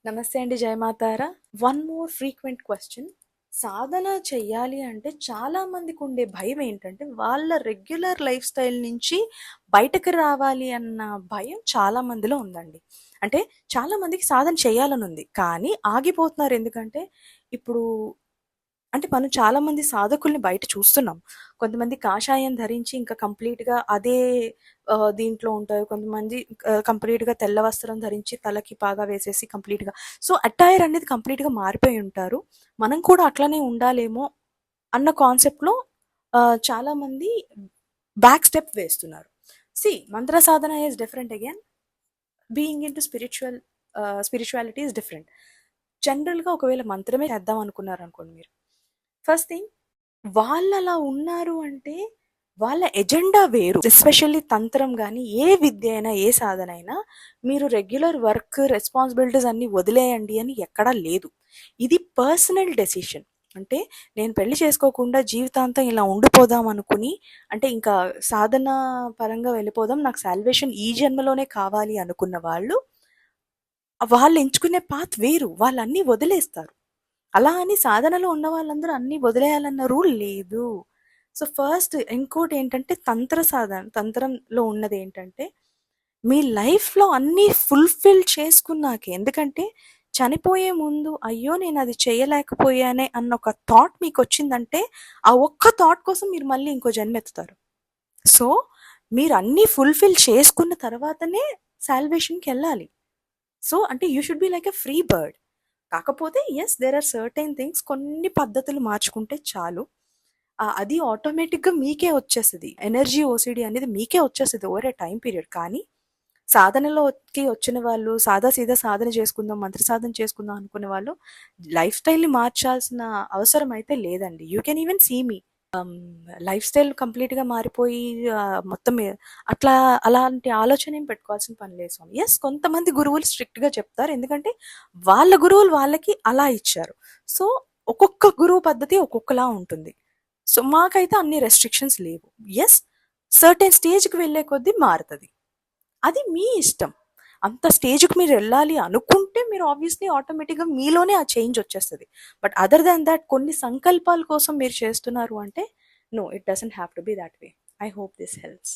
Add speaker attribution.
Speaker 1: నమస్తే అండి జయమాతారా. One more frequent question. సాధన చెయ్యాలి అంటే చాలా మందికి ఉండే భయం ఏంటంటే వాళ్ళ రెగ్యులర్ లైఫ్ స్టైల్ నుంచి బయటకు రావాలి అన్న భయం చాలా మందిలో ఉందండి. అంటే చాలా మందికి సాధన చేయాలని ఉంది కానీ ఆగిపోతున్నారు. ఎందుకంటే ఇప్పుడు అంటే మనం చాలా మంది సాధకుల్ని బయట చూస్తున్నాం. కొంతమంది కాషాయం ధరించి ఇంకా కంప్లీట్‌గా అదే దీంట్లో ఉంటారు. కొంతమంది కంప్లీట్‌గా తెల్ల వస్త్రం ధరించి తలకి పాగా వేసేసి కంప్లీట్‌గా సో, అటైర్ అనేది కంప్లీట్‌గా మారిపోయి ఉంటారు. మనం కూడా అట్లనే ఉండాలేమో అన్న కాన్సెప్ట్‌లో చాలామంది బ్యాక్ స్టెప్ వేస్తున్నారు. మంత్ర సాధన is different again. Being into spirituality is different. జనరల్‌గా ఒకవేళ మంత్రమే చేద్దాం అనుకున్నారనుకోండి మీరు. ఫస్ట్ థింగ్ వాళ్ళలా ఉన్నారు అంటే వాళ్ళ ఎజెండా వేరు. ఎస్పెషల్లీ తంత్రం కానీ ఏ విద్య అయినా ఏ సాధన అయినా మీరు రెగ్యులర్ వర్క్ రెస్పాన్సిబిలిటీస్ అన్ని వదిలేయండి అని ఎక్కడా లేదు. ఇది పర్సనల్ డెసిషన్. అంటే నేను పెళ్లి చేసుకోకుండా జీవితాంతం ఇలా ఉండిపోదాం అనుకుని అంటే ఇంకా సాధన పరంగా వెళ్ళిపోదాం, నాకు సాల్వేషన్ ఈ జన్మలోనే కావాలి అనుకున్న వాళ్ళు ఎంచుకునే పాత్ వేరు. వాళ్ళన్నీ వదిలేస్తారు. అలా అని సాధనలో ఉన్న వాళ్ళందరూ అన్నీ వదిలేయాలన్న రూల్ లేదు. సో ఫస్ట్ ఇంకోటి ఏంటంటే తంత్రంలో ఉన్నది ఏంటంటే మీ లైఫ్లో అన్నీ ఫుల్ఫిల్ చేసుకున్నాకే. ఎందుకంటే చనిపోయే ముందు అయ్యో నేను అది చేయలేకపోయానే అన్న ఒక థాట్ మీకు వచ్చిందంటే ఆ ఒక్క థాట్ కోసం మీరు మళ్ళీ ఇంకో జన్మెత్తుతారు. సో మీరు అన్నీ ఫుల్ఫిల్ చేసుకున్న తర్వాతనే సాల్వేషన్కి వెళ్ళాలి. సో అంటే you should be like a free bird. కాకపోతే దేర్ ఆర్ సర్టెన్ థింగ్స్ కొన్ని పద్ధతులు మార్చుకుంటే చాలు. అది ఆటోమేటిక్గా మీకే వచ్చేస్తుంది. ఎనర్జీ ఓసిడి అనేది మీకే వచ్చేస్తుంది ఓవర్ ఏ టైం పీరియడ్. కానీ సాధనలోకి వచ్చిన వాళ్ళు సాదా సీదా సాధన చేసుకుందాం, మంత్ర సాధన చేసుకుందాం అనుకునే వాళ్ళు లైఫ్ స్టైల్ని మార్చాల్సిన అవసరం అయితే లేదండి. యూ కెన్ ఈవెన్ సీ మీ లైఫ్ స్టైల్ కంప్లీట్గా మారిపోయి మొత్తం అలాంటి ఆలోచన ఏం పెట్టుకోవాల్సిన పని లేదు స్వామి. కొంతమంది గురువులు స్ట్రిక్ట్గా చెప్తారు, ఎందుకంటే వాళ్ళ గురువులు వాళ్ళకి అలా ఇచ్చారు. సో ఒక్కొక్క గురువు పద్ధతి ఒక్కొక్కలా ఉంటుంది. సో మాకైతే అన్ని రెస్ట్రిక్షన్స్ లేవు. సర్టెన్ స్టేజ్కి వెళ్ళే కొద్దీ మారుతుంది. అది మీ ఇష్టం. అంత స్టేజ్కి మీరు వెళ్ళాలి అనుకుంటే మీరు ఆబ్వియస్లీ ఆటోమేటిక్గా మీలోనే ఆ చేంజ్ వచ్చేస్తుంది. బట్ అదర్ దాన్ దాట్ కొన్ని సంకల్పాల కోసం మీరు చేస్తున్నారు అంటే no, it doesn't have to be that way. I hope this helps.